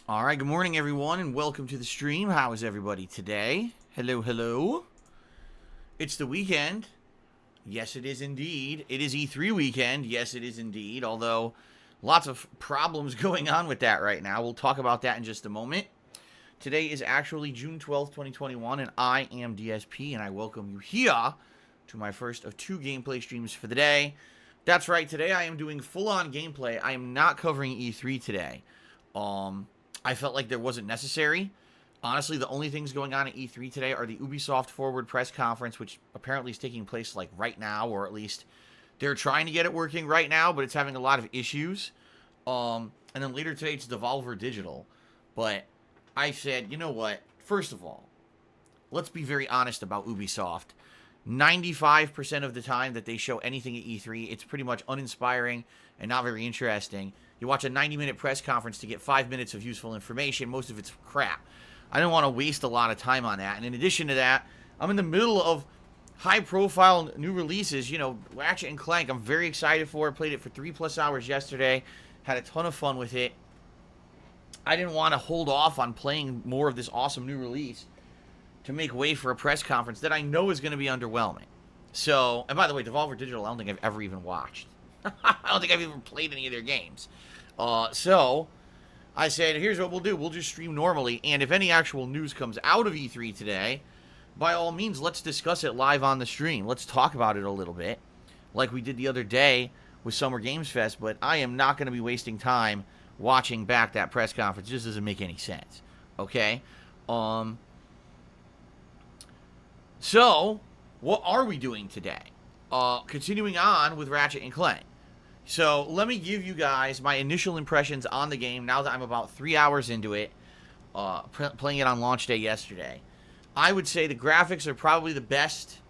All right, good morning, everyone, and welcome to the stream. How is everybody today? Hello, hello. It's the weekend. Yes, it is indeed. It is E3 weekend. Yes, it is indeed. Although, lots of problems going on with that right now. We'll talk about that in just a moment. Today is actually June 12th, 2021, and I am DSP, and I welcome you here to my first of two gameplay streams for the day. That's right, today I am doing full-on gameplay. I am not covering E3 today. I felt like there wasn't necessary. Honestly, the only things going on at E3 today are the Ubisoft Forward press conference, which apparently is taking place like right now, or at least they're trying to get it working right now, but it's having a lot of issues. And then later today it's Devolver Digital. But I said, you know what? First of all, let's be very honest about Ubisoft. 95% of the time that they show anything at E3, it's pretty much uninspiring and not very interesting. You watch a 90-minute press conference to get 5 minutes of useful information. Most of it's crap. I don't want to waste a lot of time on that. And in addition to that, I'm in the middle of high-profile new releases. You know, Ratchet and Clank, I'm very excited for. I played it for 3+ hours yesterday. Had a ton of fun with it. I didn't want to hold off on playing more of this awesome new release to make way for a press conference that I know is going to be underwhelming. So, and by the way, Devolver Digital, I don't think I've ever even watched. I don't think I've even played any of their games. So, I said, here's what we'll do. We'll just stream normally, and if any actual news comes out of E3 today, by all means, let's discuss it live on the stream. Let's talk about it a little bit, like we did the other day with Summer Games Fest, but I am not going to be wasting time watching back that press conference. It just doesn't make any sense, okay? So, what are we doing today? Continuing on with Ratchet and Clank. So, let me give you guys my initial impressions on the game now that I'm about 3 hours into it, playing it on launch day yesterday. I would say the graphics are probably the best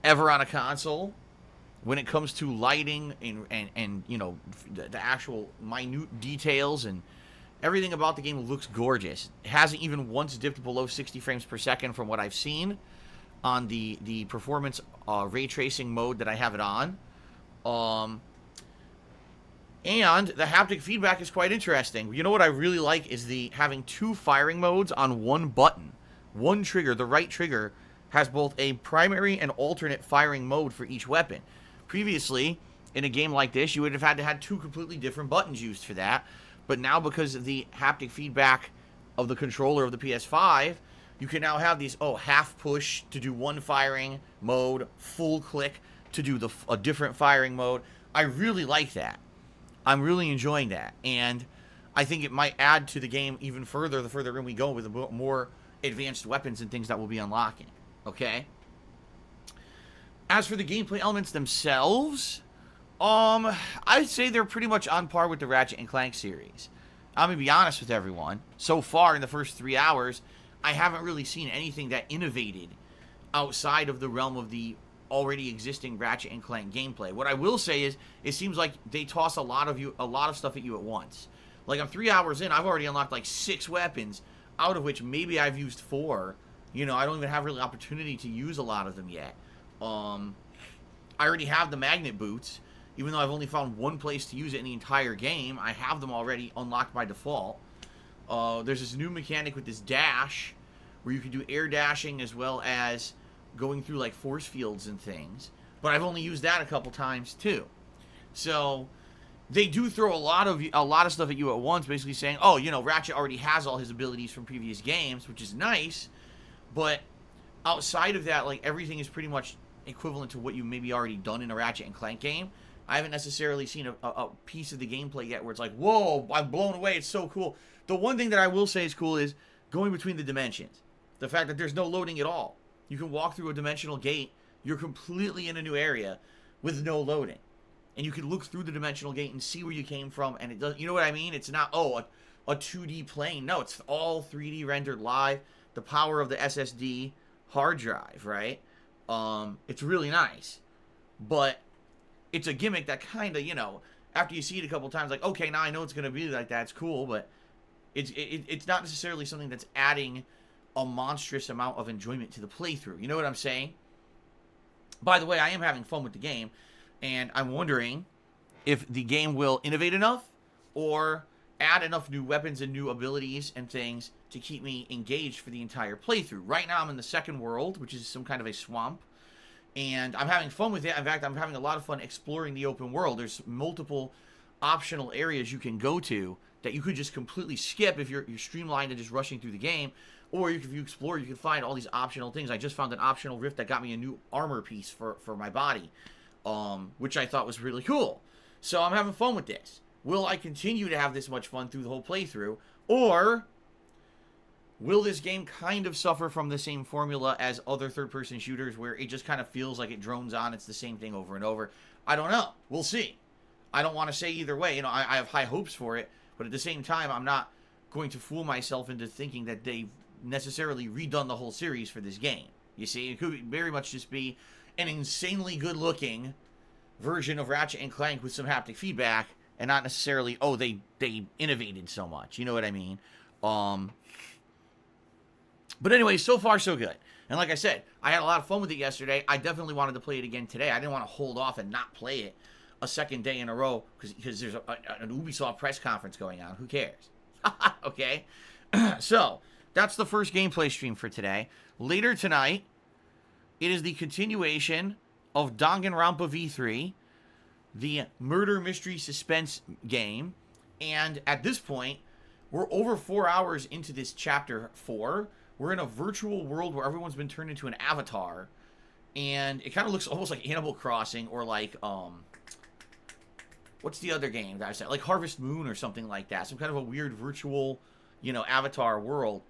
ever on a console when it comes to lighting and you know, the actual minute details, and everything about the game looks gorgeous. It hasn't even once dipped below 60 frames per second from what I've seen on the performance ray tracing mode that I have it on. And the haptic feedback is quite interesting. You know what I really like is having two firing modes on one button. One trigger, the right trigger, has both a primary and alternate firing mode for each weapon. Previously, in a game like this, you would have had to have two completely different buttons used for that. But now, because of the haptic feedback of the controller of the PS5, you can now have these, half push to do one firing mode, full click to do a different firing mode. I really like that. I'm really enjoying that. And I think it might add to the game even further the further in we go with the more advanced weapons and things that we'll be unlocking. Okay? As for the gameplay elements themselves, I'd say they're pretty much on par with the Ratchet and Clank series. I'm going to be honest with everyone. So far, in the first 3 hours, I haven't really seen anything that innovated outside of the realm of the already existing Ratchet and Clank gameplay. What I will say is, it seems like they toss a lot of stuff at you at once. Like, I'm 3 hours in, I've already unlocked like 6 weapons, out of which maybe I've used 4. You know, I don't even have really opportunity to use a lot of them yet. I already have the magnet boots, even though I've only found one place to use it in the entire game. I have them already unlocked by default. There's this new mechanic with this dash, where you can do air dashing as well as going through like force fields and things. But I've only used that a couple times too. So they do throw a lot of stuff at you at once, basically saying, oh, you know, Ratchet already has all his abilities from previous games, which is nice. But outside of that, like, everything is pretty much equivalent to what you maybe already done in a Ratchet and Clank game. I haven't necessarily seen a piece of the gameplay yet where it's like, whoa, I'm blown away, it's so cool. The one thing that I will say is cool is going between the dimensions. The fact that there's no loading at all. You can walk through a dimensional gate, you're completely in a new area with no loading. And you can look through the dimensional gate and see where you came from, and it does, you know what I mean? It's not, a 2D plane. No, it's all 3D rendered live. The power of the SSD hard drive, right? It's really nice. But it's a gimmick that kind of, you know, after you see it a couple times, like, okay, now I know it's going to be like that. It's cool, but it's not necessarily something that's adding a monstrous amount of enjoyment to the playthrough. You know what I'm saying? By the way, I am having fun with the game, and I'm wondering if the game will innovate enough, or add enough new weapons and new abilities and things to keep me engaged for the entire playthrough. Right now I'm in the second world, which is some kind of a swamp, and I'm having fun with it. In fact, I'm having a lot of fun exploring the open world. There's multiple optional areas you can go to that you could just completely skip if you're streamlined and just rushing through the game. Or if you explore, you can find all these optional things. I just found an optional rift that got me a new armor piece for my body, which I thought was really cool. So I'm having fun with this. Will I continue to have this much fun through the whole playthrough? Or will this game kind of suffer from the same formula as other third-person shooters where it just kind of feels like it drones on, it's the same thing over and over? I don't know. We'll see. I don't want to say either way. You know, I have high hopes for it, but at the same time, I'm not going to fool myself into thinking that they've necessarily redone the whole series for this game. You see, it could very much just be an insanely good-looking version of Ratchet and Clank with some haptic feedback, and not necessarily, oh, they innovated so much. You know what I mean? But anyway, so far so good. And like I said, I had a lot of fun with it yesterday. I definitely wanted to play it again today. I didn't want to hold off and not play it a second day in a row because there's an Ubisoft press conference going on. Who cares? Okay? So, that's the first gameplay stream for today. Later tonight, it is the continuation of Danganronpa V3, the murder mystery suspense game. And at this point, we're over 4 hours into this chapter 4. We're in a virtual world where everyone's been turned into an avatar. And it kind of looks almost like Animal Crossing or like, what's the other game that I said? Like Harvest Moon or something like that. Some kind of a weird virtual, you know, avatar world.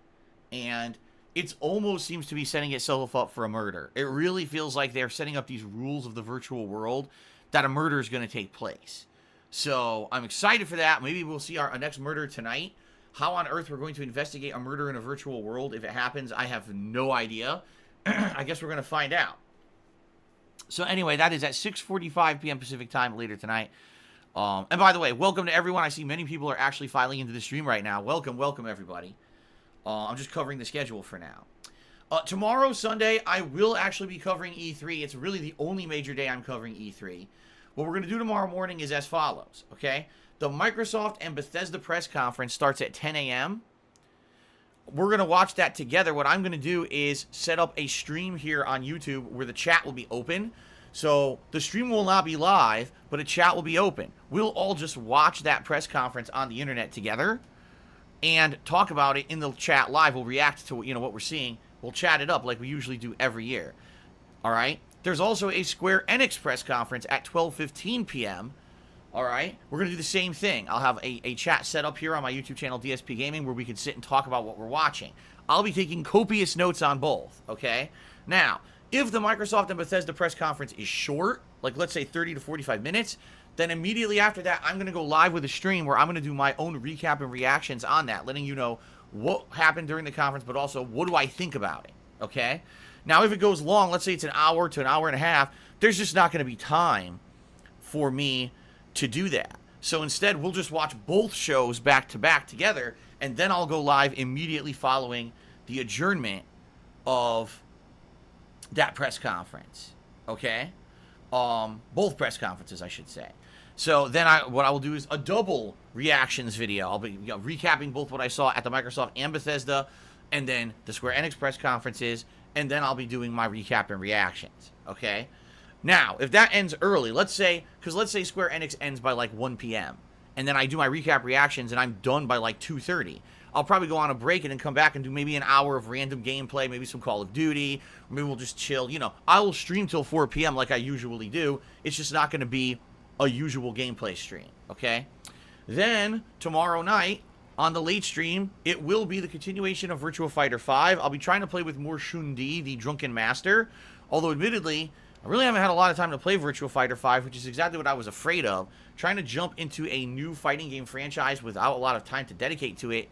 And it almost seems to be setting itself up for a murder. It really feels like they're setting up these rules of the virtual world that a murder is going to take place. So I'm excited for that. Maybe we'll see our next murder tonight. How on earth we're going to investigate a murder in a virtual world, if it happens, I have no idea. I guess we're going to find out. So anyway, that is at 6:45 p.m. Pacific time later tonight. And by the way, welcome to everyone. I see many people are actually filing into the stream right now. Welcome, welcome everybody. I'm just covering the schedule for now. Tomorrow, Sunday, I will actually be covering E3. It's really the only major day I'm covering E3. What we're going to do tomorrow morning is as follows, okay? The Microsoft and Bethesda press conference starts at 10 a.m. We're going to watch that together. What I'm going to do is set up a stream here on YouTube where the chat will be open. So the stream will not be live, but a chat will be open. We'll all just watch that press conference on the internet together and talk about it in the chat live. We'll react to, you know, what we're seeing. We'll chat it up like we usually do every year. All right? There's also a Square Enix press conference at 12:15 p.m. All right? We're going to do the same thing. I'll have a chat set up here on my YouTube channel, DSPGaming, where we can sit and talk about what we're watching. I'll be taking copious notes on both, okay? Now, if the Microsoft and Bethesda press conference is short, like let's say 30 to 45 minutes, then immediately after that, I'm going to go live with a stream where I'm going to do my own recap and reactions on that, letting you know what happened during the conference, but also what do I think about it, okay? Now, if it goes long, let's say it's an hour to an hour and a half, there's just not going to be time for me to do that. So instead, we'll just watch both shows back to back together, and then I'll go live immediately following the adjournment of that press conference, okay? Both press conferences, I should say. So then what I will do is a double reactions video. I'll be recapping both what I saw at the Microsoft and Bethesda, and then the Square Enix press conferences, and then I'll be doing my recap and reactions, okay? Now, if that ends early, let's say Square Enix ends by like 1 p.m., and then I do my recap reactions, and I'm done by like 2:30. I'll probably go on a break and then come back and do maybe an hour of random gameplay, maybe some Call of Duty, or maybe we'll just chill. You know, I will stream till 4 p.m. like I usually do. It's just not going to be a usual gameplay stream, okay? Then, tomorrow night, on the late stream, it will be the continuation of Virtua Fighter 5. I'll be trying to play with more Shun-Di, the Drunken Master, although admittedly, I really haven't had a lot of time to play Virtua Fighter 5, which is exactly what I was afraid of. Trying to jump into a new fighting game franchise without a lot of time to dedicate to it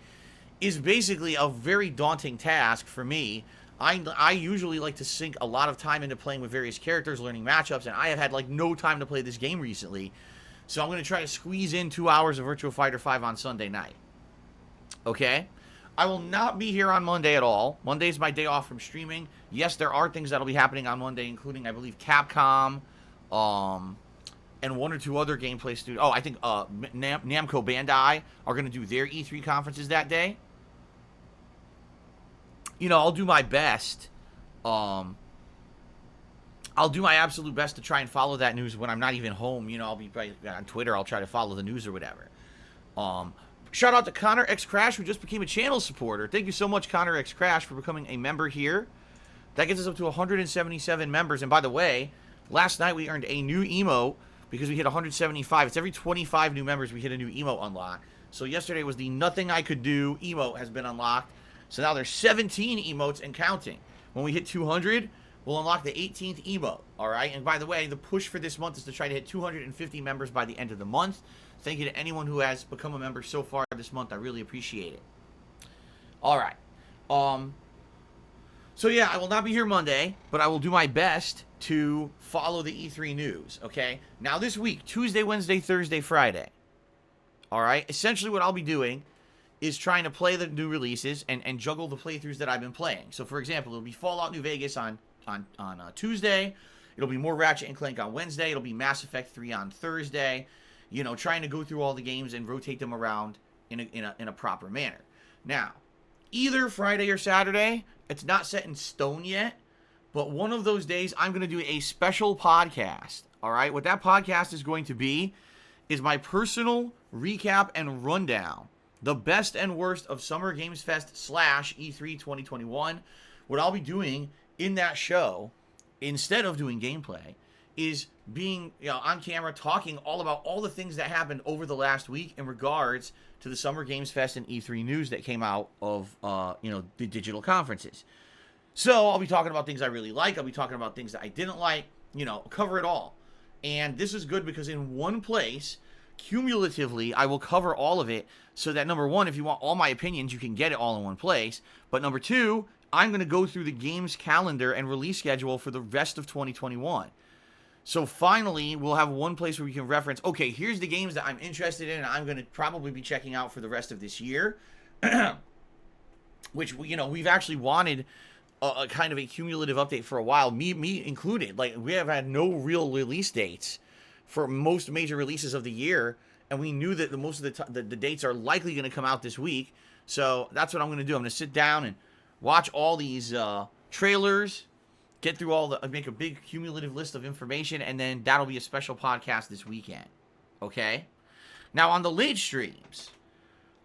is basically a very daunting task for me. I usually like to sink a lot of time into playing with various characters, learning matchups, and I have had like no time to play this game recently. So I'm going to try to squeeze in 2 hours of Virtua Fighter 5 on Sunday night. Okay? I will not be here on Monday at all. Monday is my day off from streaming. Yes, there are things that'll be happening on Monday, including, I believe, Capcom, and one or two other gameplay studios. Oh, I think Namco Bandai are going to do their E3 conferences that day. You know, I'll do my best. I'll do my absolute best to try and follow that news when I'm not even home. You know, I'll be on Twitter. I'll try to follow the news or whatever. Shout out to Connor X Crash, who just became a channel supporter. Thank you so much, Connor X Crash, for becoming a member here. That gets us up to 177 members. And by the way, last night we earned a new emote because we hit 175. It's every 25 new members we hit a new emote unlock. So yesterday was the nothing I could do emote has been unlocked. So now there's 17 emotes and counting. When we hit 200, we'll unlock the 18th emote. All right. And by the way, the push for this month is to try to hit 250 members by the end of the month. Thank you to anyone who has become a member so far this month. I really appreciate it. All right. So yeah, I will not be here Monday, but I will do my best to follow the E3 news, okay? Now this week, Tuesday, Wednesday, Thursday, Friday, all right? Essentially what I'll be doing is trying to play the new releases and juggle the playthroughs that I've been playing. So for example, it'll be Fallout New Vegas on Tuesday. It'll be more Ratchet and Clank on Wednesday. It'll be Mass Effect 3 on Thursday. You know, trying to go through all the games and rotate them around in a proper manner. Now, either Friday or Saturday, it's not set in stone yet, but one of those days I'm going to do a special podcast, all right? What that podcast is going to be is my personal recap and rundown, the best and worst of Summer Games Fest / E3 2021. What I'll be doing in that show, instead of doing gameplay, is being on camera talking all about all the things that happened over the last week in regards to the Summer Games Fest and E3 news that came out of the digital conferences. So I'll be talking about things I really like. I'll be talking about things that I didn't like. Cover it all. And this is good because in one place, cumulatively, I will cover all of it so that, number one, if you want all my opinions, you can get it all in one place. But number two, I'm going to go through the game's calendar and release schedule for the rest of 2021. So finally, we'll have one place where we can reference, okay, here's the games that I'm interested in and I'm going to probably be checking out for the rest of this year. Which, we've actually wanted a kind of a cumulative update for a while, me included. Like, we have had no real release dates for most major releases of the year, and we knew that most of the dates are likely going to come out this week. So that's what I'm going to do. I'm going to sit down and watch all these trailers, get through make a big cumulative list of information, and then that'll be a special podcast this weekend. Okay? Now, on the late streams,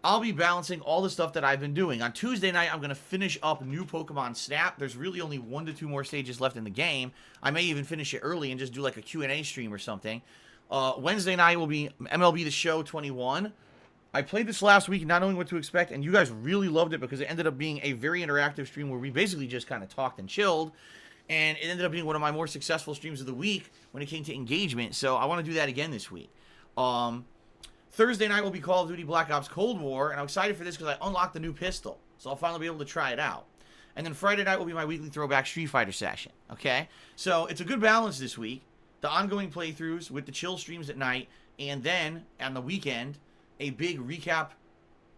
I'll be balancing all the stuff that I've been doing. On Tuesday night, I'm going to finish up new Pokemon Snap. There's really only 1 to 2 more stages left in the game. I may even finish it early and just do like a Q&A stream or something. Wednesday night will be MLB The Show 21. I played this last week, not knowing what to expect, and you guys really loved it because it ended up being a very interactive stream where we basically just kind of talked and chilled. And it ended up being one of my more successful streams of the week when it came to engagement. So I want to do that again this week. Thursday night will be Call of Duty Black Ops Cold War. And I'm excited for this because I unlocked the new pistol. So I'll finally be able to try it out. And then Friday night will be my weekly throwback Street Fighter session. Okay? So it's a good balance this week. The ongoing playthroughs with the chill streams at night. And then on the weekend, a big recap,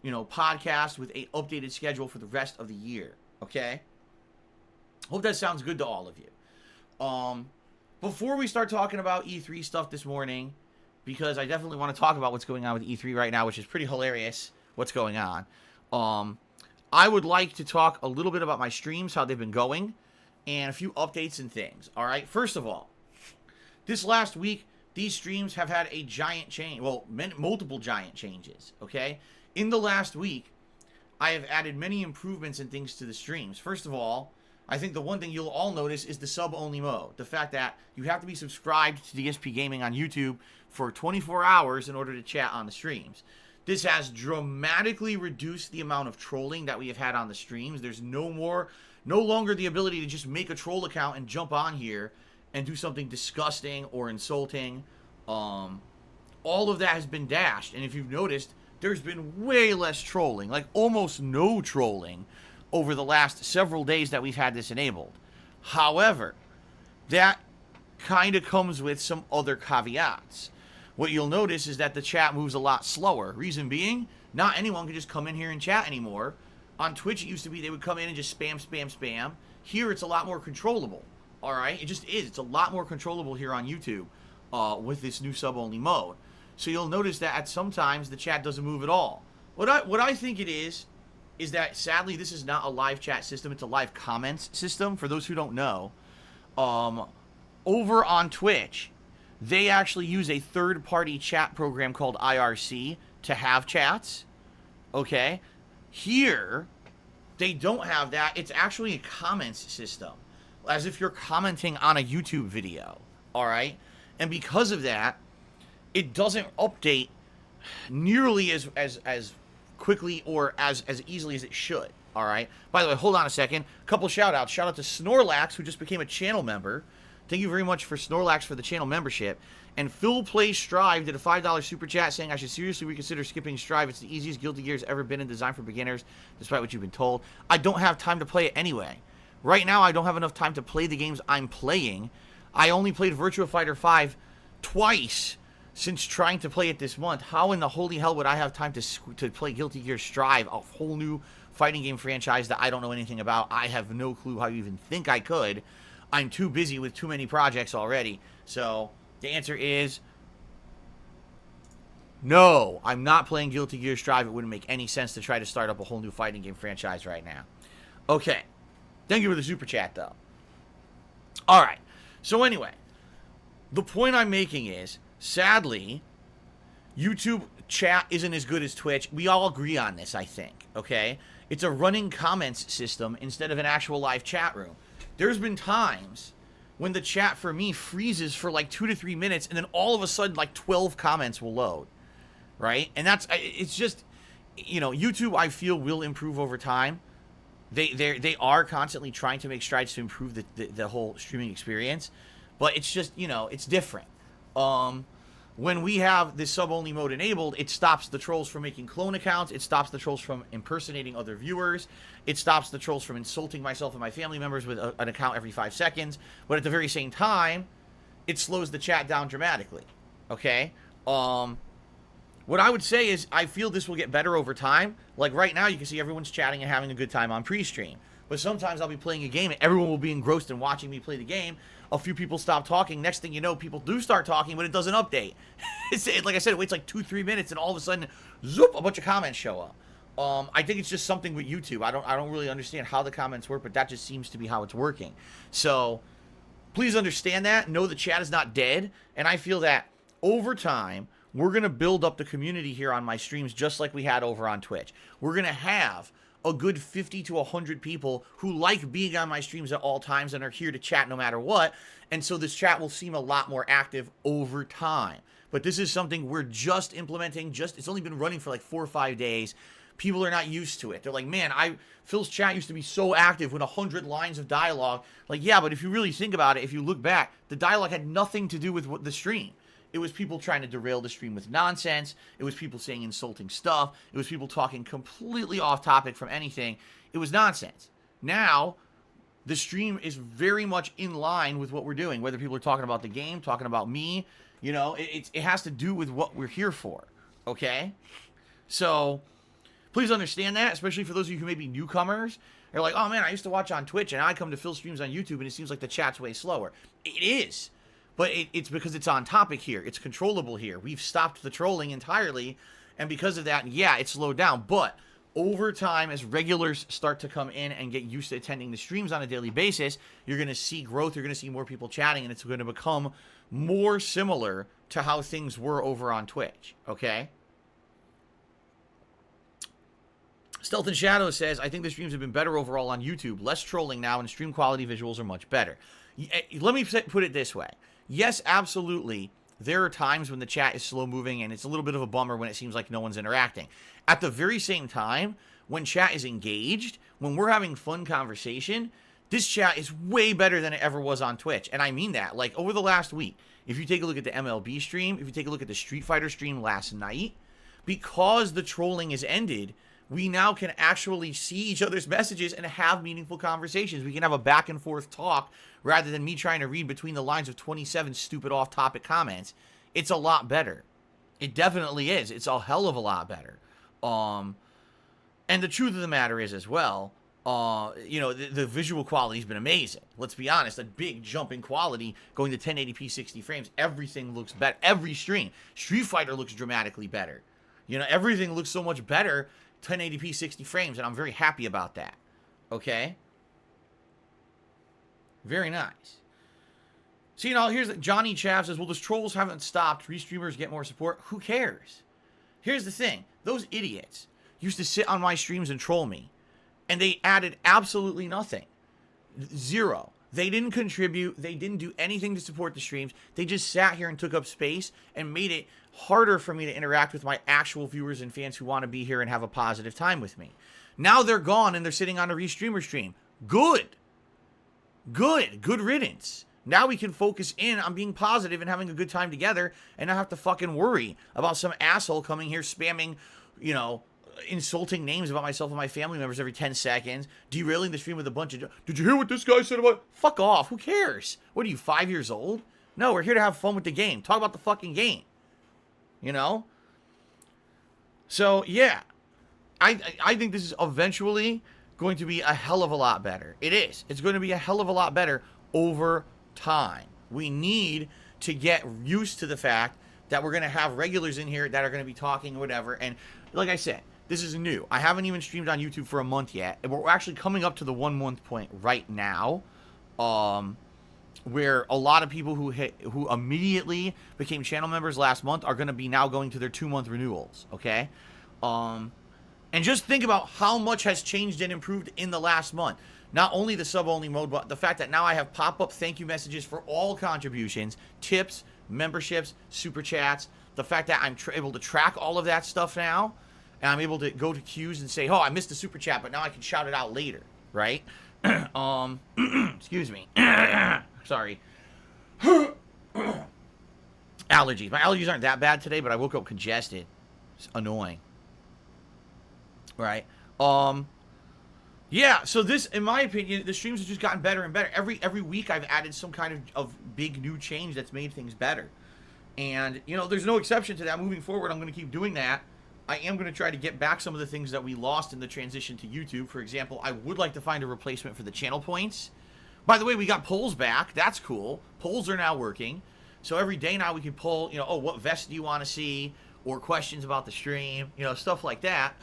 podcast with a updated schedule for the rest of the year. Okay? Hope that sounds good to all of you. Before we start talking about E3 stuff this morning, because I definitely want to talk about what's going on with E3 right now, which is pretty hilarious what's going on. I would like to talk a little bit about my streams, how they've been going, and a few updates and things. All right. First of all, this last week, these streams have had a giant change. Well, multiple giant changes. Okay. In the last week, I have added many improvements and things to the streams. First of all, I think the one thing you'll all notice is the sub-only mode. The fact that you have to be subscribed to DSPGaming on YouTube for 24 hours in order to chat on the streams. This has dramatically reduced the amount of trolling that we have had on the streams. There's no longer the ability to just make a troll account and jump on here and do something disgusting or insulting. All of that has been dashed. And if you've noticed, there's been way less trolling, like almost no trolling, over the last several days that we've had this enabled. However, that kind of comes with some other caveats. What you'll notice is that the chat moves a lot slower. Reason being, not anyone can just come in here and chat anymore. On Twitch, it used to be they would come in and just spam, spam, spam. Here, it's a lot more controllable. All right? It just is. It's a lot more controllable here on YouTube. with this new sub-only mode. So you'll notice that at sometimes the chat doesn't move at all. What I think it is that sadly this is not a live chat system, it's a live comments system. For those who don't know, over on Twitch, they actually use a third-party chat program called IRC to have chats. Okay? Here, they don't have that. It's actually a comments system, as if you're commenting on a YouTube video. All right? And because of that, it doesn't update nearly as quickly or as easily as it should. All right? By the way, hold on a second. A couple shout-outs. Shout out to Snorlax, who just became a channel member. Thank you very much for Snorlax for the channel membership. And Phil Plays Strive did a $5 super chat saying, I should seriously reconsider skipping Strive. It's the easiest Guilty Gear has ever been and designed for beginners, despite what you've been told. I don't have time to play it anyway. Right now, I don't have enough time to play the games I'm playing. I only played Virtua Fighter 5 twice since trying to play it this month. How in the holy hell would I have time to play Guilty Gear Strive, a whole new fighting game franchise that I don't know anything about? I have no clue how you even think I could. I'm too busy with too many projects already. So the answer is no. I'm not playing Guilty Gear Strive. It wouldn't make any sense to try to start up a whole new fighting game franchise right now. Okay. Thank you for the super chat, though. All right. So anyway, the point I'm making is, sadly, YouTube chat isn't as good as Twitch. We all agree on this, I think. Okay? It's a running comments system instead of an actual live chat room. There's been times when the chat for me freezes for like 2 to 3 minutes, and then all of a sudden like 12 comments will load, right? And it's just, you know, YouTube I feel will improve over time. They are constantly trying to make strides to improve the whole streaming experience, but it's just, you know, it's different. When we have this sub-only mode enabled, it stops the trolls from making clone accounts. It stops the trolls from impersonating other viewers. It stops the trolls from insulting myself and my family members with an account every 5 seconds. But at the very same time, it slows the chat down dramatically. Okay? What I would say is I feel this will get better over time. Like right now, you can see everyone's chatting and having a good time on PreStream. But sometimes I'll be playing a game and everyone will be engrossed in watching me play the game. A few people stop talking. Next thing you know, people do start talking, but it doesn't update. Like I said, it waits like 2-3 minutes, and all of a sudden, zoop, a bunch of comments show up. I think it's just something with YouTube. I don't really understand how the comments work, but that just seems to be how it's working. So please understand that. Know the chat is not dead, and I feel that over time, we're going to build up the community here on my streams just like we had over on Twitch. We're going to have a good 50 to 100 people who like being on my streams at all times and are here to chat no matter what. And so this chat will seem a lot more active over time. But this is something we're just implementing. It's only been running for like 4 or 5 days. People are not used to it. They're like, man, Phil's chat used to be so active with 100 lines of dialogue. Like, yeah, but if you really think about it, if you look back, the dialogue had nothing to do with the stream. It was people trying to derail the stream with nonsense. It was people saying insulting stuff. It was people talking completely off topic from anything. It was nonsense. Now, the stream is very much in line with what we're doing. Whether people are talking about the game, talking about me, you know, it has to do with what we're here for. Okay? So, please understand that, especially for those of you who may be newcomers. They're like, oh man, I used to watch on Twitch and I come to Phil streams on YouTube and it seems like the chat's way slower. It is. But it's because it's on topic here. It's controllable here. We've stopped the trolling entirely. And because of that, yeah, it's slowed down. But over time, as regulars start to come in and get used to attending the streams on a daily basis, you're going to see growth. You're going to see more people chatting. And it's going to become more similar to how things were over on Twitch. Okay? Stealth and Shadow says, I think the streams have been better overall on YouTube. Less trolling now, and stream quality visuals are much better. Let me put it this way. Yes, absolutely, there are times when the chat is slow moving and it's a little bit of a bummer when it seems like no one's interacting. At the very same time, when chat is engaged, when we're having fun conversation, this chat is way better than it ever was on Twitch. And I mean that. Like, over the last week, if you take a look at the MLB stream, if you take a look at the Street Fighter stream last night, because the trolling is ended, we now can actually see each other's messages and have meaningful conversations. We can have a back and forth talk rather than me trying to read between the lines of 27 stupid off-topic comments. It's a lot better. It definitely is. It's a hell of a lot better. And the truth of the matter is as well, You know, the visual quality's been amazing. Let's be honest, a big jump in quality going to 1080p 60 frames. Everything looks better. Every stream. Street Fighter looks dramatically better. You know, everything looks so much better 1080p 60 frames, and I'm very happy about that. Okay? Very nice. So, you know, here's Johnny Chav says, well, the trolls haven't stopped. Restreamers get more support. Who cares? Here's the thing. Those idiots used to sit on my streams and troll me. And they added absolutely nothing. Zero. They didn't contribute. They didn't do anything to support the streams. They just sat here and took up space and made it harder for me to interact with my actual viewers and fans who want to be here and have a positive time with me. Now they're gone and they're sitting on a Restreamer stream. Good. Good. Good riddance. Now we can focus in on being positive and having a good time together and not have to fucking worry about some asshole coming here spamming, you know, insulting names about myself and my family members every 10 seconds, derailing the stream with a bunch of, did you hear what this guy said about, fuck off, who cares? What are you, 5 years old? No, we're here to have fun with the game. Talk about the fucking game. You know? So, yeah. I think this is eventually going to be a hell of a lot better. It is. It's going to be a hell of a lot better over time. We need to get used to the fact that we're going to have regulars in here that are going to be talking or whatever. And like I said, this is new. I haven't even streamed on YouTube for a month yet. And we're actually coming up to the 1 month point right now. Where a lot of people who immediately became channel members last month are going to be now going to their 2 month renewals. Okay? And just think about how much has changed and improved in the last month. Not only the sub-only mode, but the fact that now I have pop-up thank you messages for all contributions, tips, memberships, super chats. The fact that I'm able to track all of that stuff now. And I'm able to go to queues and say, oh, I missed the super chat, but now I can shout it out later, right? Excuse me. Sorry. Allergies. My allergies aren't that bad today, but I woke up congested. It's annoying. Right? Yeah, so this, in my opinion, the streams have just gotten better and better. Every week I've added some kind of big new change that's made things better. And, you know, there's no exception to that. Moving forward, I'm going to keep doing that. I am going to try to get back some of the things that we lost in the transition to YouTube. For example, I would like to find a replacement for the channel points. By the way, we got polls back. That's cool. Polls are now working. So every day now we can poll, you know, oh, what vest do you want to see? Or questions about the stream, you know, stuff like that.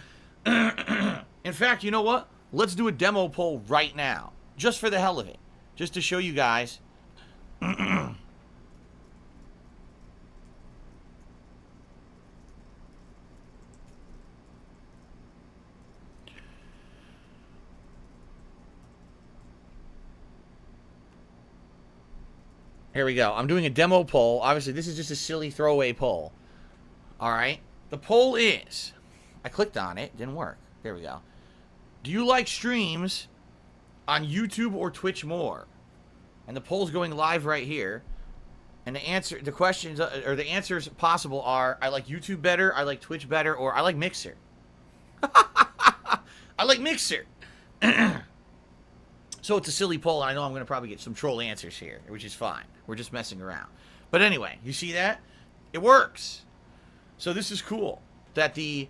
In fact, you know what? Let's do a demo poll right now. Just for the hell of it. Just to show you guys. Here we go. I'm doing a demo poll. Obviously, this is just a silly throwaway poll. All right. The poll is, I clicked on it. Didn't work. There we go. Do you like streams on YouTube or Twitch more? And the poll's going live right here. And the questions, or the answers possible are, I like YouTube better, I like Twitch better, or I like Mixer. I like Mixer. So it's a silly poll, and I know I'm going to probably get some troll answers here, which is fine. We're just messing around. But anyway, you see that? It works. So this is cool, that the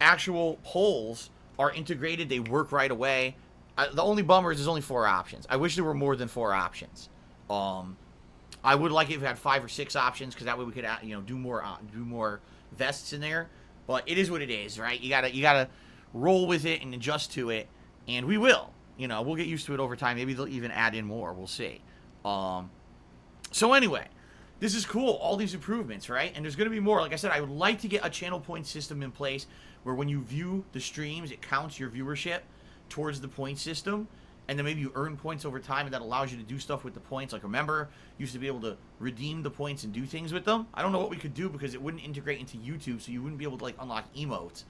actual polls are integrated. They work right away. The only bummer is there's only 4 options. I wish there were more than 4 options. I would like it if it had 5 or 6 options, because that way we could, you know, do more vests in there. But it is what it is, right? You gotta roll with it and adjust to it, and we will. You know, we'll get used to it over time. Maybe they'll even add in more. We'll see. So anyway, this is cool. All these improvements, right? And there's going to be more. Like I said, I would like to get a channel point system in place where when you view the streams, it counts your viewership towards the point system. And then maybe you earn points over time, and that allows you to do stuff with the points. Like, remember, you used to be able to redeem the points and do things with them. I don't know what we could do because it wouldn't integrate into YouTube, so you wouldn't be able to, like, unlock emotes.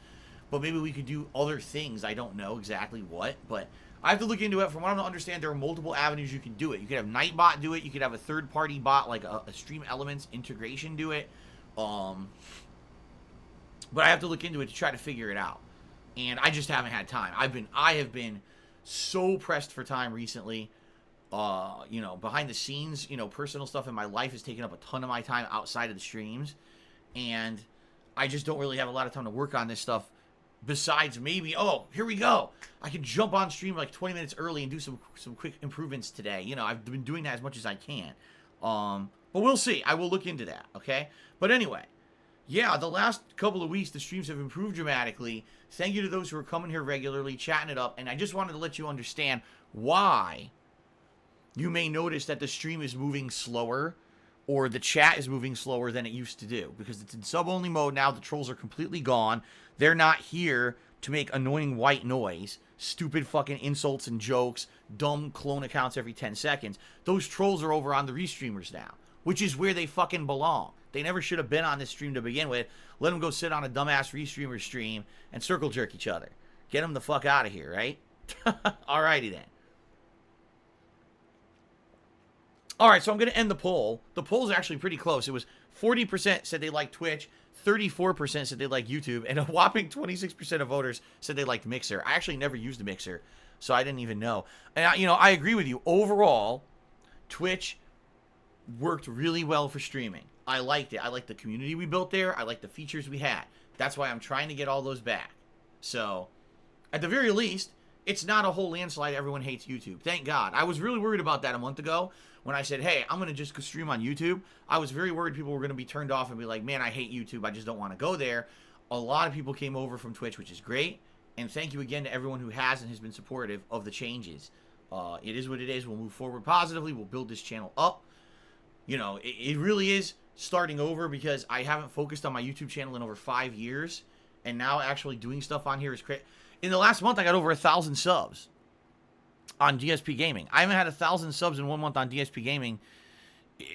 But maybe we could do other things. I don't know exactly what, but I have to look into it. From what I understand, there are multiple avenues you can do it. You could have Nightbot do it. You could have a third-party bot, like a Stream Elements integration, do it. But I have to look into it to try to figure it out. And I just haven't had time. I have been so pressed for time recently. You know, behind the scenes, you know, personal stuff in my life has taken up a ton of my time outside of the streams. And I just don't really have a lot of time to work on this stuff Besides maybe, oh, here we go. I can jump on stream like 20 minutes early and do some quick improvements today. You know, I've been doing that as much as I can. But we'll see. I will look into that, okay? But anyway, yeah, the last couple of weeks, the streams have improved dramatically. Thank you to those who are coming here regularly, chatting it up. And I just wanted to let you understand why you may notice that the stream is moving slower or the chat is moving slower than it used to do. Because it's in sub-only mode now. The trolls are completely gone. They're not here to make annoying white noise, stupid fucking insults and jokes, dumb clone accounts every 10 seconds. Those trolls are over on the restreamers now, which is where they fucking belong. They never should have been on this stream to begin with. Let them go sit on a dumbass restreamer stream and circle jerk each other. Get them the fuck out of here, right? Alrighty then. Alright, so I'm going to end the poll. The poll's actually pretty close. It was 40% said they liked Twitch, 34% said they liked YouTube, and a whopping 26% of voters said they liked Mixer. I actually never used a Mixer, so I didn't even know. And, I agree with you. Overall, Twitch worked really well for streaming. I liked it. I liked the community we built there. I liked the features we had. That's why I'm trying to get all those back. So, at the very least, it's not a whole landslide. Everyone hates YouTube. Thank God. I was really worried about that a month ago when I said, hey, I'm going to just go stream on YouTube. I was very worried people were going to be turned off and be like, man, I hate YouTube. I just don't want to go there. A lot of people came over from Twitch, which is great. And thank you again to everyone who has and has been supportive of the changes. It is what it is. We'll move forward positively. We'll build this channel up. It really is starting over because I haven't focused on my YouTube channel in over 5 years. And now actually doing stuff on here is crazy. In the last month, I got over 1,000 subs on DSPGaming. I haven't had 1,000 subs in 1 month on DSPGaming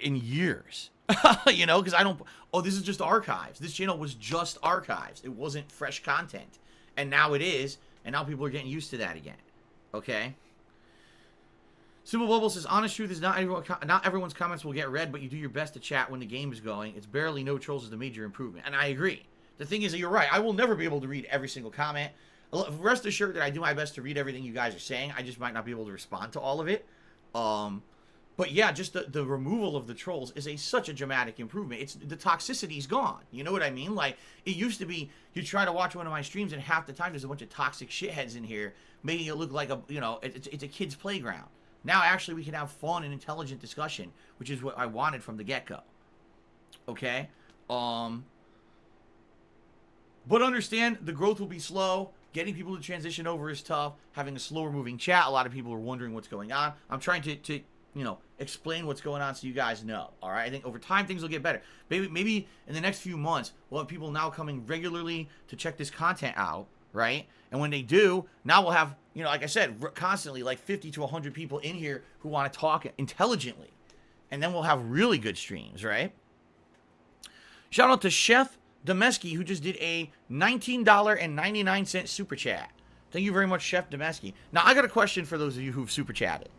in years. Because I don't... Oh, this is just archives. This channel was just archives. It wasn't fresh content. And now it is. And now people are getting used to that again. Okay? Simple Bubble says, honest truth is not everyone's comments will get read, but you do your best to chat when the game is going. It's barely no trolls is the major improvement. And I agree. The thing is that you're right. I will never be able to read every single comment. Rest assured that I do my best to read everything you guys are saying. I just might not be able to respond to all of it. But yeah, just the removal of the trolls is such a dramatic improvement. The toxicity's gone. You know what I mean? Like, it used to be, you try to watch one of my streams and half the time there's a bunch of toxic shitheads in here, making it look like it's a kid's playground. Now, actually, we can have fun and intelligent discussion, which is what I wanted from the get-go. Okay? But understand, the growth will be slow. Getting people to transition over is tough. Having a slower moving chat, a lot of people are wondering what's going on. I'm trying to explain what's going on so you guys know. All right? I think over time, things will get better. Maybe in the next few months, we'll have people now coming regularly to check this content out, right? And when they do, now we'll have, like I said, constantly like 50 to 100 people in here who want to talk intelligently. And then we'll have really good streams, right? Shout out to Chef Demeski, who just did a $19.99 super chat. Thank you very much, Chef Demeski. Now, I got a question for those of you who've super chatted.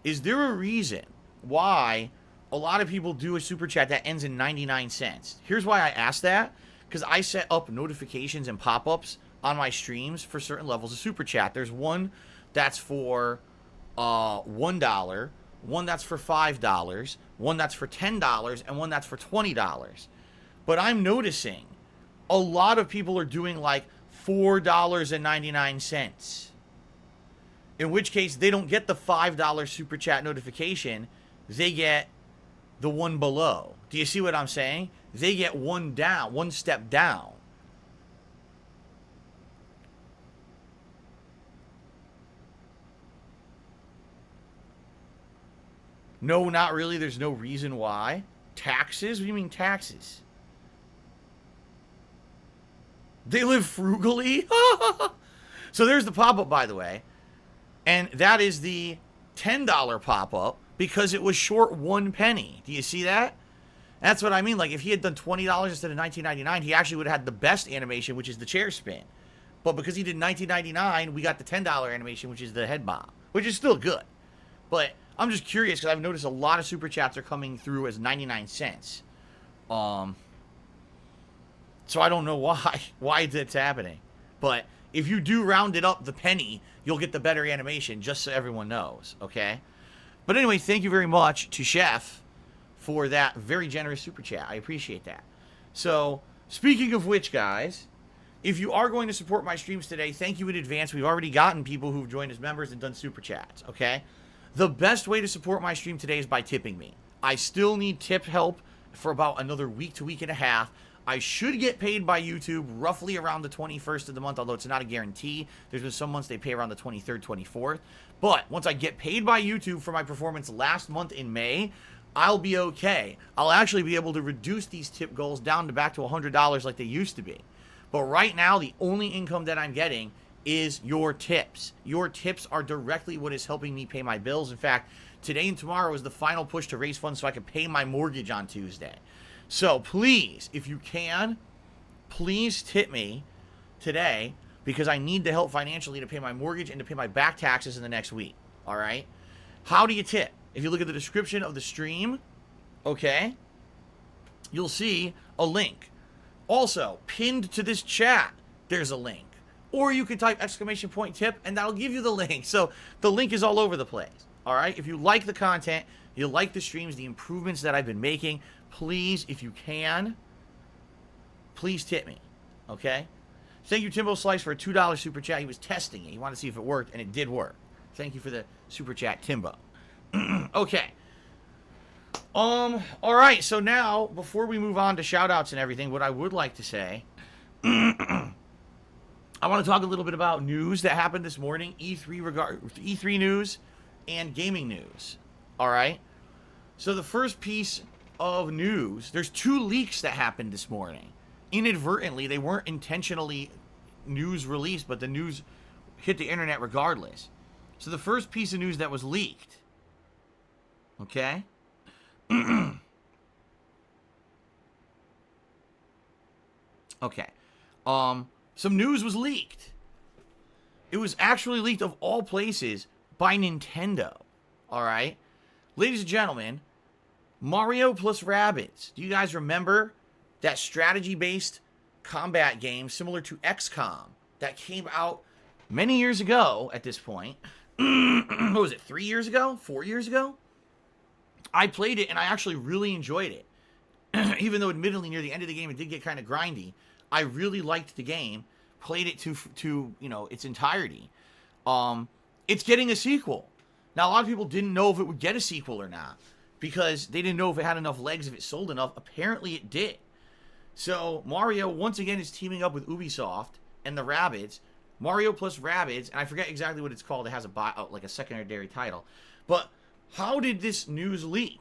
Is there a reason why a lot of people do a super chat that ends in 99 cents? Here's why I asked that. Because I set up notifications and pop-ups on my streams for certain levels of super chat. There's one that's for $1, one that's for $5, one that's for $10, and one that's for $20. But I'm noticing a lot of people are doing like $4.99. In which case, they don't get the $5 super chat notification. They get the one below. Do you see what I'm saying? They get one step down. No, not really. There's no reason why. Taxes? What do you mean taxes? They live frugally? So there's the pop-up, by the way. And that is the $10 pop-up because it was short 1 penny. Do you see that? That's what I mean. Like, if he had done $20 instead of $19.99, he actually would have had the best animation, which is the chair spin. But because he did $19.99, we got the $10 animation, which is the head bob, which is still good. But I'm just curious because I've noticed a lot of super chats are coming through as 99 cents. So I don't know why that's happening. But if you do round it up the penny, you'll get the better animation, just so everyone knows, okay? But anyway, thank you very much to Chef for that very generous super chat. I appreciate that. So, speaking of which, guys, if you are going to support my streams today, thank you in advance. We've already gotten people who've joined as members and done super chats, okay? The best way to support my stream today is by tipping me. I still need tip help for about another week to week and a half. I should get paid by YouTube roughly around the 21st of the month, although it's not a guarantee. There's been some months they pay around the 23rd, 24th. But once I get paid by YouTube for my performance last month in May, I'll be okay. I'll actually be able to reduce these tip goals down to back to $100 like they used to be. But right now, the only income that I'm getting is your tips. Your tips are directly what is helping me pay my bills. In fact, today and tomorrow is the final push to raise funds so I can pay my mortgage on Tuesday. So please, if you can, please tip me today because I need the help financially to pay my mortgage and to pay my back taxes in the next week. All right? How do you tip? If you look at the description of the stream, okay, you'll see a link. Also, pinned to this chat, there's a link. Or you can type !tip and that'll give you the link. So the link is all over the place. All right? If you like the content, you like the streams, the improvements that I've been making, please, if you can, please tip me. Okay? Thank you, Timbo Slice, for a $2 super chat. He was testing it. He wanted to see if it worked, and it did work. Thank you for the super chat, Timbo. Okay. All right, so now, before we move on to shout-outs and everything, what I would like to say, I want to talk a little bit about news that happened this morning, E3 news and gaming news. All right? So the first piece of news, there's 2 leaks that happened this morning. Inadvertently, they weren't intentionally news released, but the news hit the internet regardless. So the first piece of news that was leaked, okay? Okay. Some news was leaked. It was actually leaked of all places by Nintendo. All right? Ladies and gentlemen, Mario plus Rabbids. Do you guys remember that strategy-based combat game similar to XCOM that came out many years ago at this point? What was it, 3 years ago? 4 years ago? I played it and I actually really enjoyed it. Even though admittedly near the end of the game it did get kind of grindy, I really liked the game. Played it to you know, its entirety. It's getting a sequel. Now a lot of people didn't know if it would get a sequel or not because they didn't know if it had enough legs, if it sold enough. Apparently it did. So Mario once again is teaming up with Ubisoft and the Rabbids. Mario plus Rabbids, and I forget exactly what it's called. It has like a secondary title. But how did this news leak?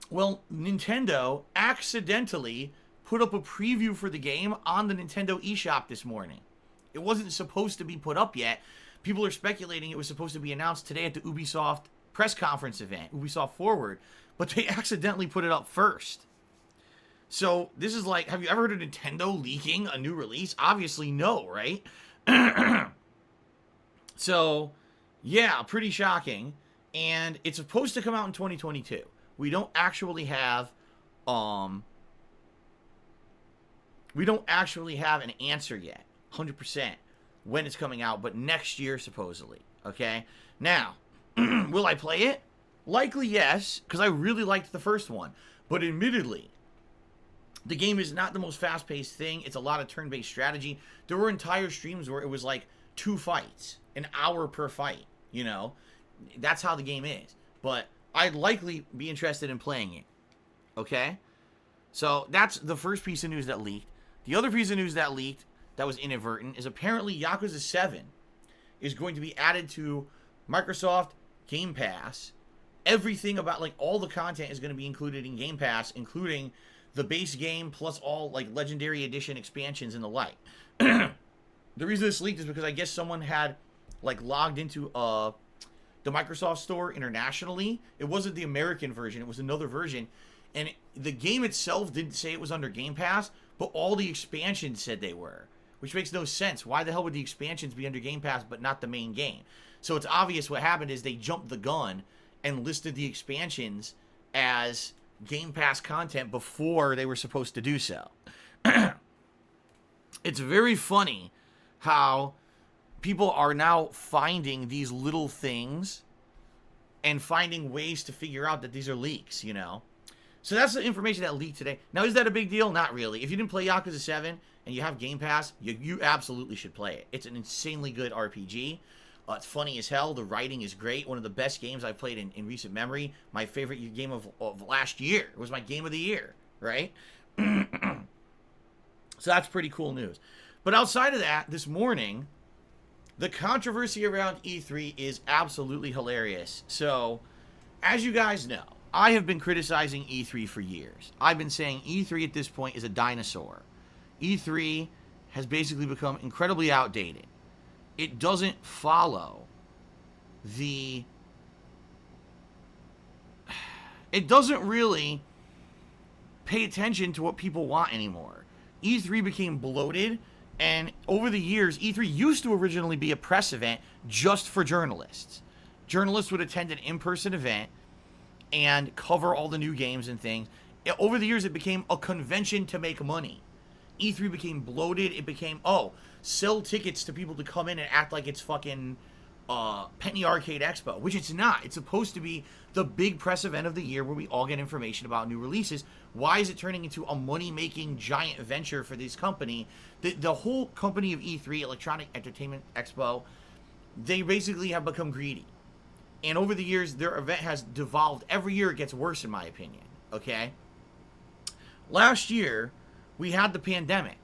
Well, Nintendo accidentally put up a preview for the game on the Nintendo eShop this morning. It wasn't supposed to be put up yet. People are speculating it was supposed to be announced today at the Ubisoft press conference event, Ubisoft Forward, but they accidentally put it up first. So this is like, have you ever heard of Nintendo leaking a new release? Obviously no, right? So, yeah, pretty shocking. And it's supposed to come out in 2022. We don't actually have an answer yet, 100%, when it's coming out, but next year supposedly, okay? Now, will I play it? Likely yes, because I really liked the first one. But admittedly, the game is not the most fast-paced thing. It's a lot of turn-based strategy. There were entire streams where it was like 2 fights, an hour per fight, you know? That's how the game is. But I'd likely be interested in playing it, okay? So that's the first piece of news that leaked. The other piece of news that leaked that was inadvertent is apparently Yakuza 7 is going to be added to Microsoft Game Pass. Everything about, like, all the content is going to be included in Game Pass, including the base game plus all, like, Legendary Edition expansions and the like. The reason this leaked is because I guess someone had, like, logged into the Microsoft Store internationally. It wasn't the American version. It was another version. And the game itself didn't say it was under Game Pass, but all the expansions said they were, which makes no sense. Why the hell would the expansions be under Game Pass but not the main game? So it's obvious what happened is they jumped the gun and listed the expansions as Game Pass content before they were supposed to do so. It's very funny how people are now finding these little things and finding ways to figure out that these are leaks, you know? So that's the information that leaked today. Now, is that a big deal? Not really. If you didn't play Yakuza 7 and you have Game Pass, you absolutely should play it. It's an insanely good RPG. It's funny as hell. The writing is great. One of the best games I've played in recent memory. My favorite game of last year. It was my game of the year, right? So that's pretty cool news. But outside of that, this morning, the controversy around E3 is absolutely hilarious. So, as you guys know, I have been criticizing E3 for years. I've been saying E3 at this point is a dinosaur. E3 has basically become incredibly outdated. It doesn't follow the... It doesn't really pay attention to what people want anymore. E3 became bloated, and over the years, E3 used to originally be a press event just for journalists. Journalists would attend an in-person event and cover all the new games and things. Over the years, it became a convention to make money. E3 became bloated. It became, sell tickets to people to come in and act like it's fucking Penny Arcade Expo, which it's not. It's supposed to be the big press event of the year where we all get information about new releases. Why is it turning into a money-making giant venture for this company? The whole company of E3, Electronic Entertainment Expo, they basically have become greedy. And over the years, their event has devolved. Every year it gets worse, in my opinion. Okay? Last year, we had the pandemic,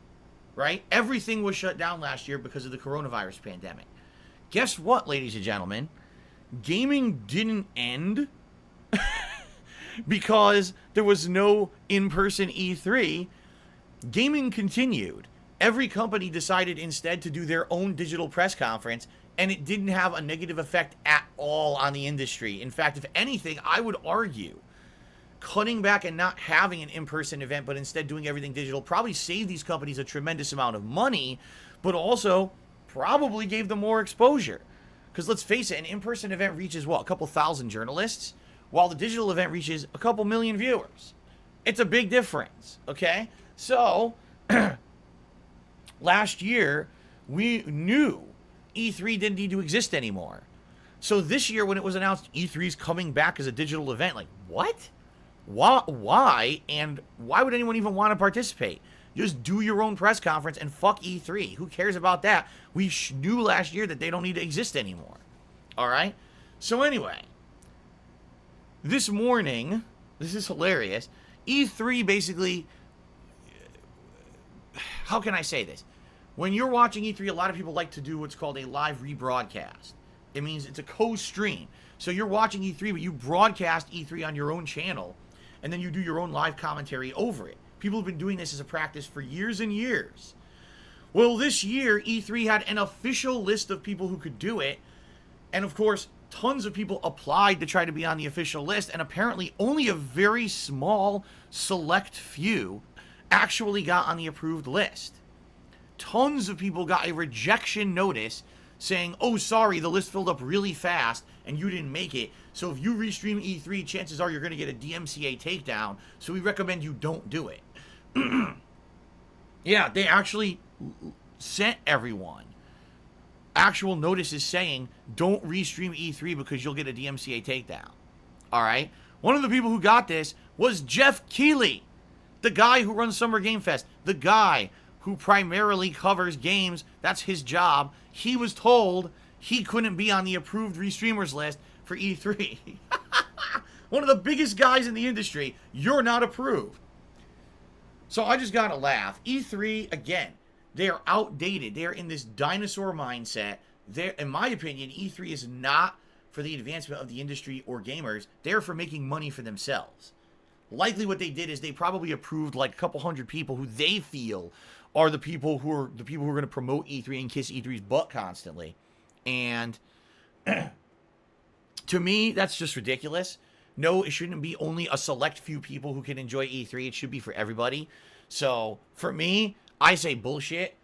right? Everything was shut down last year because of the coronavirus pandemic. Guess what, ladies and gentlemen? Gaming didn't end because there was no in-person E3. Gaming continued. Every company decided instead to do their own digital press conference, and it didn't have a negative effect at all on the industry. In fact, if anything, I would argue cutting back and not having an in-person event, but instead doing everything digital, probably saved these companies a tremendous amount of money, but also probably gave them more exposure. Because let's face it, an in-person event reaches, a couple thousand journalists, while the digital event reaches a couple million viewers. It's a big difference, okay? So, last year, we knew E3 didn't need to exist anymore. So this year, when it was announced E3's coming back as a digital event, like, what? Why? And why would anyone even want to participate? Just do your own press conference and fuck E3. Who cares about that? We knew last year that they don't need to exist anymore. All right? So anyway, this morning, this is hilarious. E3 basically, how can I say this? When you're watching E3, a lot of people like to do what's called a live rebroadcast. It means it's a co-stream. So you're watching E3, but you broadcast E3 on your own channel, and then you do your own live commentary over it. People have been doing this as a practice for years and years. Well, this year, E3 had an official list of people who could do it. And of course, tons of people applied to try to be on the official list. And apparently, only a very small, select few actually got on the approved list. Tons of people got a rejection notice saying, oh, sorry, the list filled up really fast and you didn't make it. So if you restream E3, chances are you're going to get a DMCA takedown. So we recommend you don't do it. Yeah, they actually sent everyone actual notices saying, don't restream E3 because you'll get a DMCA takedown. All right? One of the people who got this was Jeff Keighley, the guy who runs Summer Game Fest, the guy who primarily covers games. That's his job. He was told he couldn't be on the approved restreamers list for E3. One of the biggest guys in the industry. You're not approved. So I just gotta laugh. E3, again, they are outdated. They are in this dinosaur mindset. In my opinion, E3 is not for the advancement of the industry or gamers. They're for making money for themselves. Likely what they did is they probably approved like a couple hundred people who they feel are the people who are going to promote E3 and kiss E3's butt constantly. And to me, that's just ridiculous. No, it shouldn't be only a select few people who can enjoy E3. It should be for everybody. So for me, I say bullshit.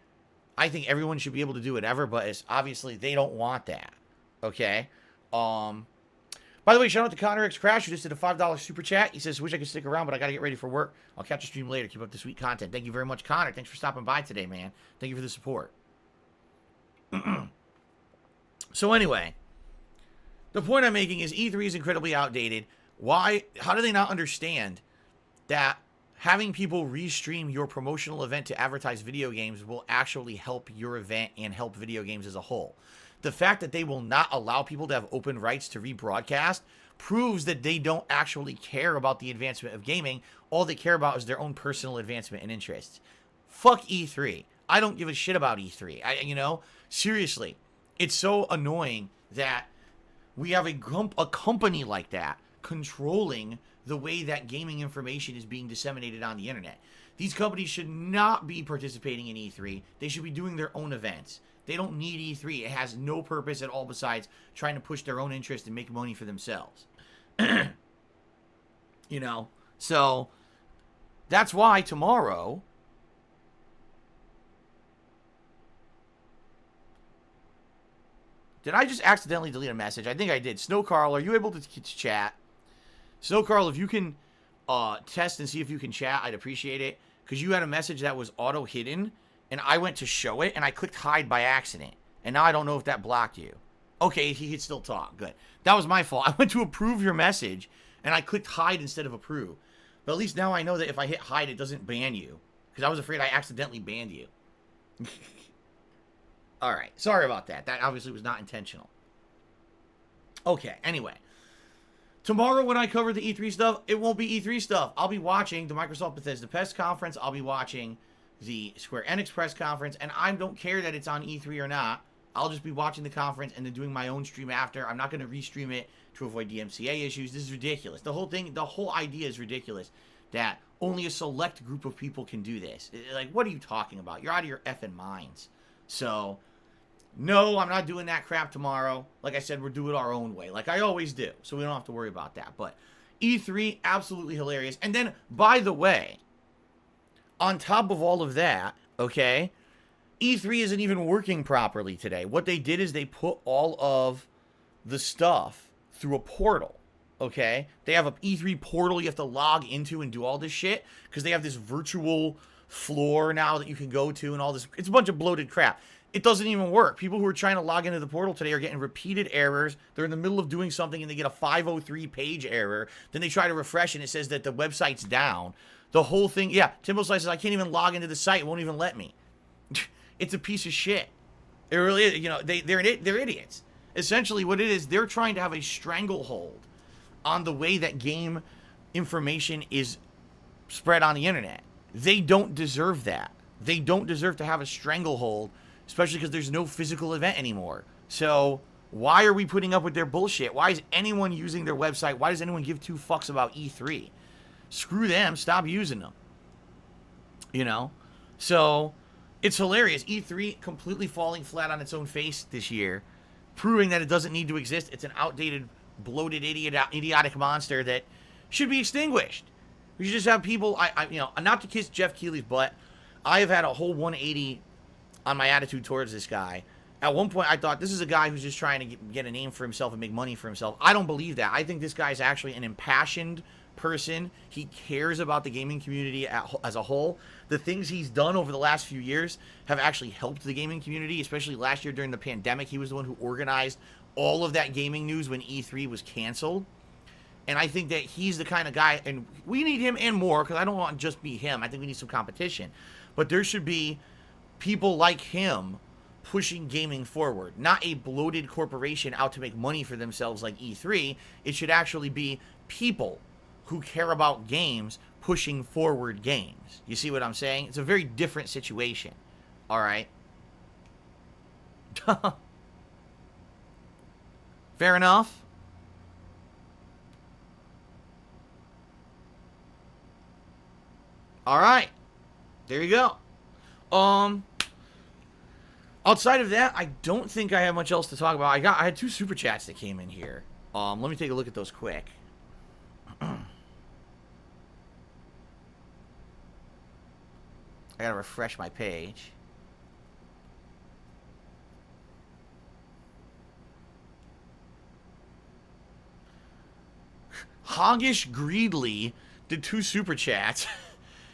I think everyone should be able to do whatever, but it's obviously they don't want that. Okay? By the way, shout out to Connor X Crash, who just did a $5 super chat. He says, wish I could stick around, but I got to get ready for work. I'll catch a stream later. Keep up the sweet content. Thank you very much, Connor. Thanks for stopping by today, man. Thank you for the support. So anyway, the point I'm making is E3 is incredibly outdated. Why? How do they not understand that having people restream your promotional event to advertise video games will actually help your event and help video games as a whole. The fact that they will not allow people to have open rights to rebroadcast proves that they don't actually care about the advancement of gaming. All they care about is their own personal advancement and interests. Fuck E3. I don't give a shit about E3. Seriously, it's so annoying that we have a company like that controlling the way that gaming information is being disseminated on the internet. These companies should not be participating in E3. They should be doing their own events. They don't need E3. It has no purpose at all besides trying to push their own interest and make money for themselves. So that's why tomorrow... Did I just accidentally delete a message? I think I did. Snow Carl, are you able to chat? Snow Carl, if you can test and see if you can chat, I'd appreciate it. Because you had a message that was auto-hidden, and I went to show it, and I clicked hide by accident. And now I don't know if that blocked you. Okay, he could still talk. Good. That was my fault. I went to approve your message, and I clicked hide instead of approve. But at least now I know that if I hit hide, it doesn't ban you. Because I was afraid I accidentally banned you. Alright, sorry about that. That obviously was not intentional. Okay, anyway. Tomorrow when I cover the E3 stuff, it won't be E3 stuff. I'll be watching the Microsoft Bethesda press conference. I'll be watching the Square Enix press conference. And I don't care that it's on E3 or not. I'll just be watching the conference and then doing my own stream after. I'm not going to restream it to avoid DMCA issues. This is ridiculous. The whole idea is ridiculous. That only a select group of people can do this. Like, what are you talking about? You're out of your effing minds. So... no, I'm not doing that crap tomorrow. Like I said, we're doing it our own way, like I always do. So we don't have to worry about that. But E3, absolutely hilarious. And then, by the way, on top of all of that, okay, E3 isn't even working properly today. What they did is they put all of the stuff through a portal, okay? They have an E3 portal you have to log into and do all this shit because they have this virtual floor now that you can go to and all this. It's a bunch of bloated crap. It doesn't even work. People who are trying to log into the portal today are getting repeated errors. They're in the middle of doing something and they get a 503 page error. Then they try to refresh and it says that the website's down. The whole thing, yeah, Timbo Slice says, I can't even log into the site. It won't even let me. It's a piece of shit. It really is. They're idiots. Essentially what it is, they're trying to have a stranglehold on the way that game information is spread on the internet. They don't deserve that. They don't deserve to have a stranglehold, especially because there's no physical event anymore. So why are we putting up with their bullshit? Why is anyone using their website? Why does anyone give two fucks about E3? Screw them. Stop using them. So it's hilarious. E3 completely falling flat on its own face this year, proving that it doesn't need to exist. It's an outdated, bloated, idiotic monster that should be extinguished. We should just have people, not to kiss Jeff Keighley's butt, I have had a whole 180 on my attitude towards this guy. At one point, I thought, this is a guy who's just trying to get a name for himself and make money for himself. I don't believe that. I think this guy is actually an impassioned person. He cares about the gaming community as a whole. The things he's done over the last few years have actually helped the gaming community, especially last year during the pandemic. He was the one who organized all of that gaming news when E3 was canceled. And I think that he's the kind of guy, and we need him and more, because I don't want to just be him. I think we need some competition. But there should be people like him pushing gaming forward, not a bloated corporation out to make money for themselves like E3. It should actually be people who care about games pushing forward games. You see what I'm saying? It's a very different situation. All right. Fair enough. All right. There you go. Outside of that, I don't think I have much else to talk about. I had 2 super chats that came in here. Let me take a look at those quick. I gotta refresh my page. Hoggish Greedly did 2 super chats.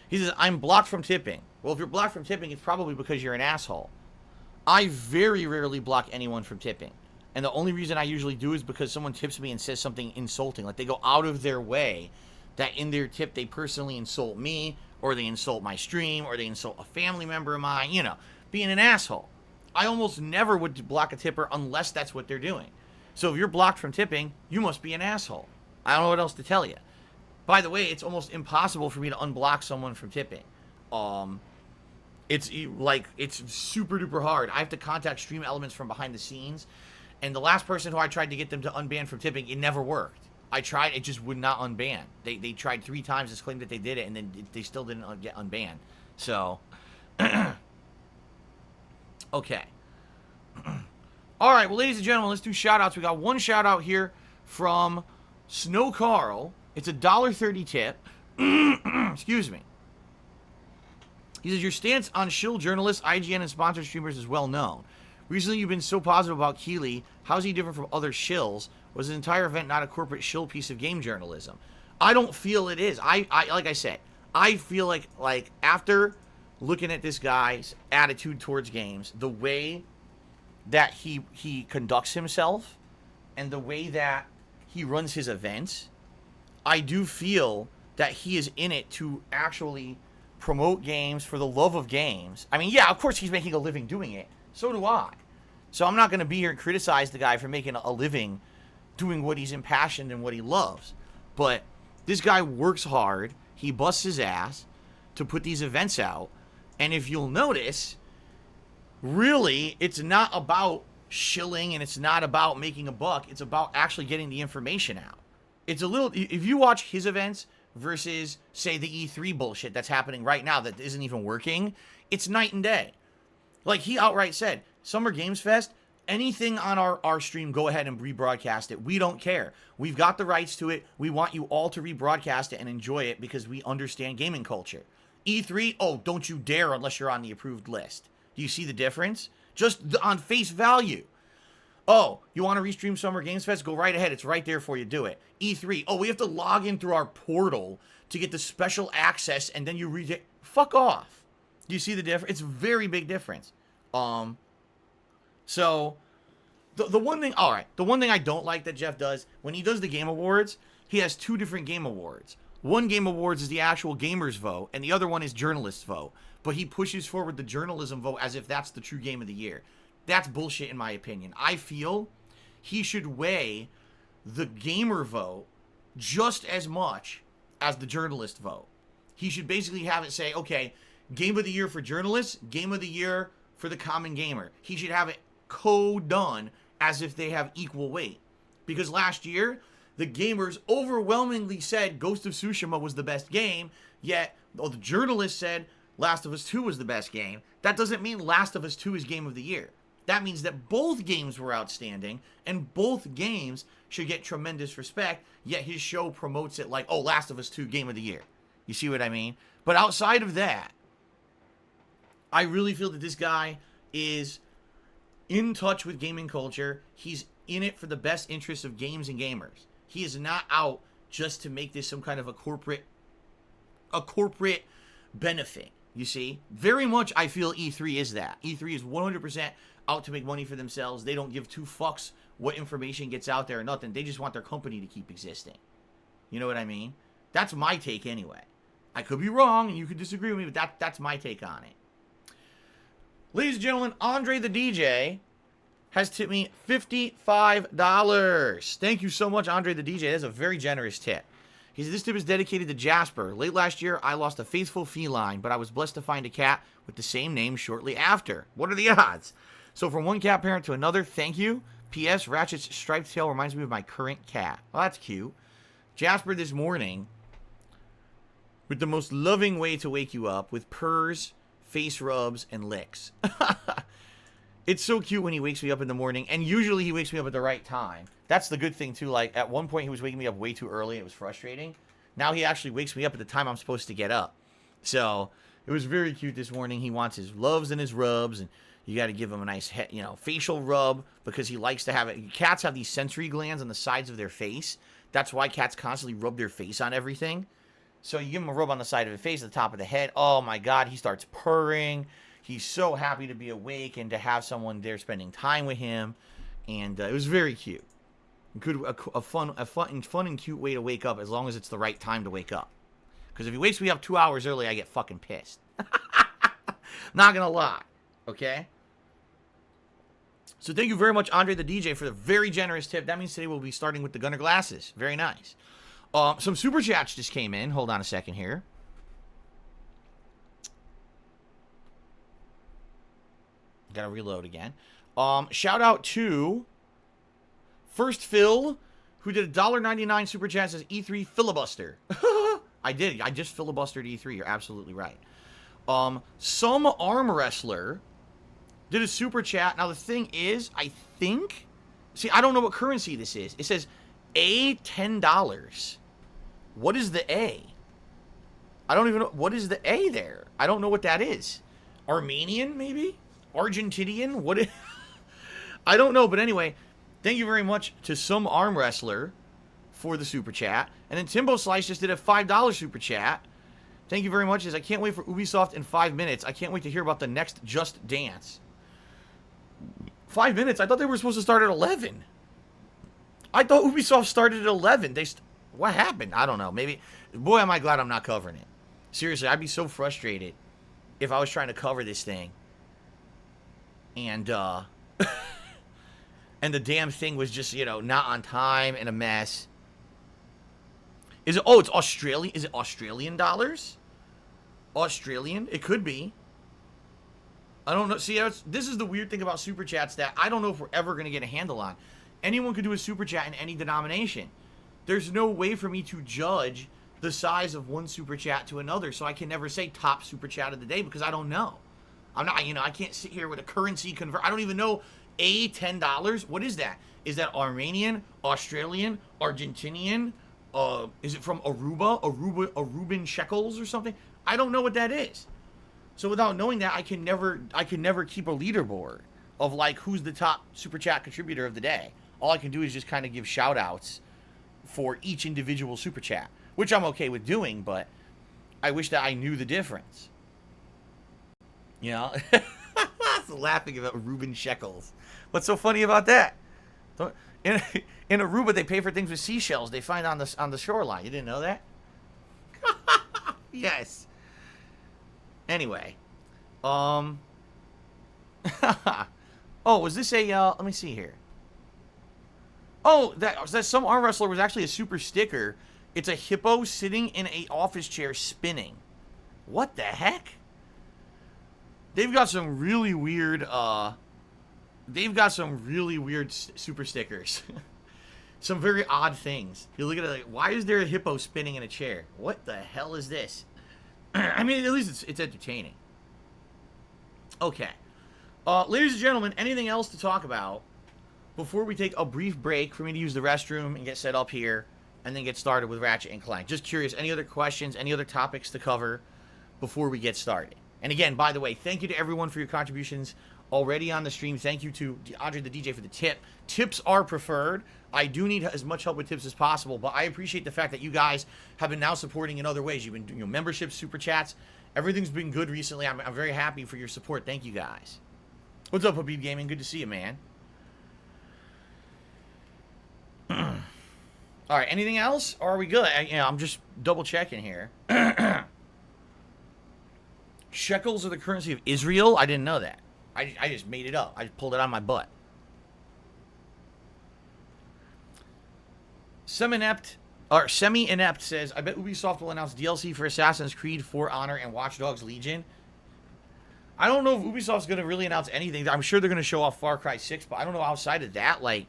He says, I'm blocked from tipping. Well, if you're blocked from tipping, it's probably because you're an asshole. I very rarely block anyone from tipping. And the only reason I usually do is because someone tips me and says something insulting. Like, they go out of their way that in their tip they personally insult me, or they insult my stream, or they insult a family member of mine, you know, being an asshole. I almost never would block a tipper unless that's what they're doing. So if you're blocked from tipping, you must be an asshole. I don't know what else to tell you. By the way, it's almost impossible for me to unblock someone from tipping. It's super duper hard. I have to contact Stream Elements from behind the scenes, and the last person who I tried to get them to unban from tipping, it never worked. I tried, it just would not unban. They tried 3 times to claim that they did it, and then they still didn't get unbanned. So, okay. All right, well, ladies and gentlemen, let's do shout-outs. We got one shout-out here from Snow Carl. It's a $1.30 tip. Excuse me. He says, your stance on shill journalists, IGN, and sponsored streamers is well known. Recently, you've been so positive about Keeley. How's he different from other shills? Was the entire event not a corporate shill piece of game journalism? I don't feel it is. I like I said, I feel like after looking at this guy's attitude towards games, the way that he conducts himself and the way that he runs his events, I do feel that he is in it to actually promote games for the love of games. I mean, yeah, of course he's making a living doing it. So do I. So I'm not going to be here and criticize the guy for making a living doing what he's impassioned and what he loves. But this guy works hard. He busts his ass to put these events out. And if you'll notice, really, it's not about shilling and it's not about making a buck. It's about actually getting the information out. It's a little, if you watch his events versus, say, the E3 bullshit that's happening right now that isn't even working, it's night and day. Like, he outright said, Summer Games Fest, anything on our stream, go ahead and rebroadcast it. We don't care. We've got the rights to it. We want you all to rebroadcast it and enjoy it because we understand gaming culture. E3, oh, don't you dare unless you're on the approved list. Do you see the difference? Just on face value. Oh, you want to restream Summer Games Fest? Go right ahead. It's right there for you. Do it. E3, oh, we have to log in through our portal to get the special access, and then you read it. Fuck off. Do you see the difference? It's a very big difference. So, the one thing, all right, the one thing I don't like that Jeff does, when he does the Game Awards, he has 2 different Game Awards. One Game Awards is the actual gamers vote, and the other one is journalists vote. But he pushes forward the journalism vote as if that's the true game of the year. That's bullshit in my opinion. I feel he should weigh the gamer vote just as much as the journalist vote. He should basically have it say, okay, game of the year for journalists, game of the year for the common gamer. He should have it co-done as if they have equal weight. Because last year, the gamers overwhelmingly said Ghost of Tsushima was the best game, yet the journalists said Last of Us 2 was the best game. That doesn't mean Last of Us 2 is game of the year. That means that both games were outstanding, and both games should get tremendous respect, yet his show promotes it like, oh, Last of Us 2, game of the year. You see what I mean? But outside of that, I really feel that this guy is in touch with gaming culture. He's in it for the best interests of games and gamers. He is not out just to make this some kind of a corporate benefit. You see? Very much I feel E3 is that. E3 is 100% out to make money for themselves. They don't give 2 fucks what information gets out there or nothing. They just want their company to keep existing. You know what I mean? That's my take anyway. I could be wrong and you could disagree with me, but that's my take on it. Ladies and gentlemen, Andre the DJ has tipped me $55. Thank you so much, Andre the DJ. That's a very generous tip. He said, this tip is dedicated to Jasper. Late last year, I lost a faithful feline, but I was blessed to find a cat with the same name shortly after. What are the odds? So from one cat parent to another, thank you. P.S. Ratchet's striped tail reminds me of my current cat. Well, that's cute. Jasper this morning, with the most loving way to wake you up, with purrs, face rubs, and licks. It's so cute when he wakes me up in the morning, and usually he wakes me up at the right time. That's the good thing, too. Like, at one point, he was waking me up way too early. It was frustrating. Now he actually wakes me up at the time I'm supposed to get up. So, it was very cute this morning. He wants his loves and his rubs, and you got to give him a nice, facial rub, because he likes to have it. Cats have these sensory glands on the sides of their face. That's why cats constantly rub their face on everything. So, you give him a rub on the side of the face, at the top of the head. Oh, my God, he starts purring. He's so happy to be awake and to have someone there spending time with him. And it was very cute. Good, a fun and cute way to wake up, as long as it's the right time to wake up. Because if he wakes me up 2 hours early, I get fucking pissed. Not gonna lie. Okay? So thank you very much, Andre the DJ, for the very generous tip. That means today we'll be starting with the Gunner glasses. Very nice. Some super chats just came in. Hold on a second here. Gotta reload again. Shout out to First Phil, who did a $1.99 super chat, says E3 filibuster. I did. I just filibustered E3. You're absolutely right. Some arm wrestler did a super chat. Now, the thing is, I think... See, I don't know what currency this is. It says A, $10. What is the A? I don't even know. What is the A there? I don't know what that is. Armenian, maybe? Argentinian? What is... I don't know, but anyway, thank you very much to some arm wrestler for the super chat. And then Timbo Slice just did a $5 super chat. Thank you very much. Says, I can't wait for Ubisoft in 5 minutes. I can't wait to hear about the next Just Dance. 5 minutes? I thought they were supposed to start at 11. I thought Ubisoft started at 11. What happened? I don't know. Maybe. Boy, am I glad I'm not covering it. Seriously, I'd be so frustrated if I was trying to cover this thing. And, and the damn thing was just, not on time and a mess. Is it, oh, it's Australian, is it Australian dollars? Australian? It could be. I don't know. See, this is the weird thing about super chats that I don't know if we're ever going to get a handle on. Anyone could do a super chat in any denomination. There's no way for me to judge the size of one super chat to another, so I can never say top super chat of the day because I don't know. I'm not, I can't sit here with a currency convert. I don't even know a $10. What is that? Is that Armenian, Australian, Argentinian? Is it from Aruba? Aruban shekels or something? I don't know what that is. So without knowing that, I can never keep a leaderboard of like who's the top super chat contributor of the day. All I can do is just kind of give shout outs for each individual super chat, which I'm okay with doing, but I wish that I knew the difference. You know? Laughing about Reuben shekels. What's so funny about that? In Aruba, they pay for things with seashells they find on the shoreline. You didn't know that? Yes. Anyway. Oh, was this a, let me see here. Oh, that some arm wrestler was actually a super sticker. It's a hippo sitting in a office chair spinning. What the heck? They've got some really weird, super stickers. Some very odd things. You look at it like, why is there a hippo spinning in a chair? What the hell is this? I mean, at least it's entertaining. Okay. Ladies and gentlemen, anything else to talk about before we take a brief break for me to use the restroom and get set up here and then get started with Ratchet and Clank? Just curious, any other questions, any other topics to cover before we get started? And again, by the way, thank you to everyone for your contributions already on the stream. Thank you to Andre the DJ for the tip. Tips are preferred. I do need as much help with tips as possible, but I appreciate the fact that you guys have been now supporting in other ways. You've been doing memberships, super chats. Everything's been good recently. I'm very happy for your support. Thank you guys. What's up, Habib Gaming? Good to see you, man. All right, anything else? Or are we good? I'm just double checking here. Shekels are the currency of Israel? I didn't know that. I just made it up. I just pulled it out of my butt. Semi-inept says, I bet Ubisoft will announce DLC for Assassin's Creed, For Honor, and Watch Dogs Legion. I don't know if Ubisoft's going to really announce anything. I'm sure they're going to show off Far Cry 6, but I don't know outside of that. Like,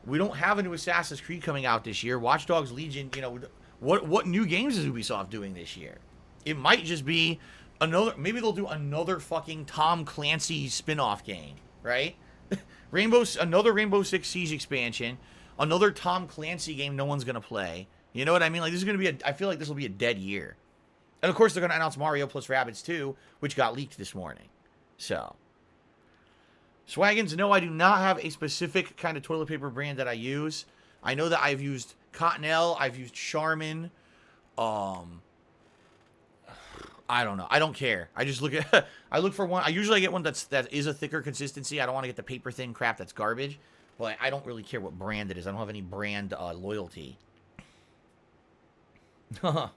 we don't have a new Assassin's Creed coming out this year. Watch Dogs Legion, what new games is Ubisoft doing this year? It might just be maybe they'll do another fucking Tom Clancy spin-off game, right? Another Rainbow Six Siege expansion, another Tom Clancy game no one's going to play. You know what I mean? Like, this is going to be I feel like this will be a dead year. And of course, they're going to announce Mario plus Rabbids 2, which got leaked this morning. So, Swaggins, no, I do not have a specific kind of toilet paper brand that I use. I know that I've used Cottonelle, I've used Charmin, I don't know. I don't care. I just look at I look for one. I usually get one that is a thicker consistency. I don't want to get the paper thin crap that's garbage. But I don't really care what brand it is. I don't have any brand loyalty. Swaggin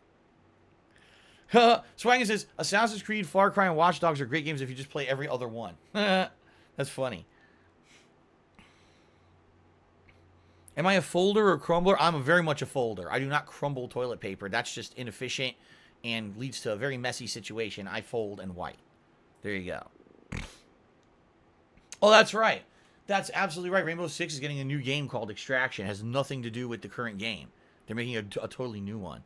says, Assassin's Creed, Far Cry, and Watch Dogs are great games if you just play every other one. That's funny. Am I a folder or crumbler? I'm very much a folder. I do not crumble toilet paper. That's just inefficient and leads to a very messy situation. I fold and wipe. There you go. Oh, that's right. That's absolutely right. Rainbow Six is getting a new game called Extraction. It has nothing to do with the current game. They're making a totally new one.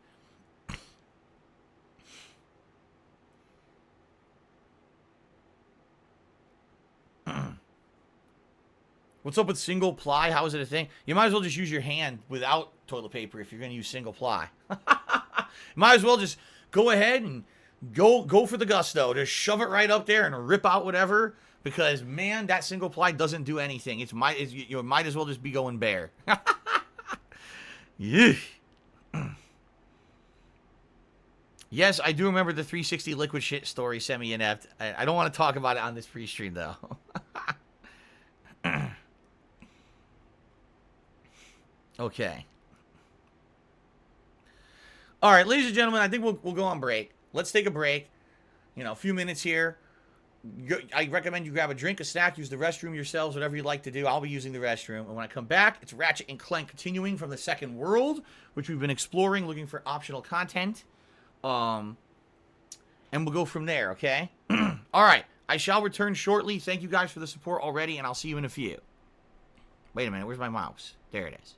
What's up with single ply? How is it a thing? You might as well just use your hand without toilet paper if you're going to use single ply. Might as well just go ahead and go for the gusto. Just shove it right up there and rip out whatever. Because, man, that single ply doesn't do anything. You might as well just be going bare. Yeah. Yes, I do remember the 360 liquid shit story, semi-inept. I don't want to talk about it on this pre-stream, though. Okay. All right, ladies and gentlemen, I think we'll go on break. Let's take a break. You know, a few minutes here. I recommend you grab a drink, a snack, use the restroom yourselves, whatever you'd like to do. I'll be using the restroom. And when I come back, it's Ratchet and Clank continuing from the second world, which we've been exploring, looking for optional content. And we'll go from there, okay? All right. I shall return shortly. Thank you guys for the support already, and I'll see you in a few. Wait a minute. Where's my mouse? There it is.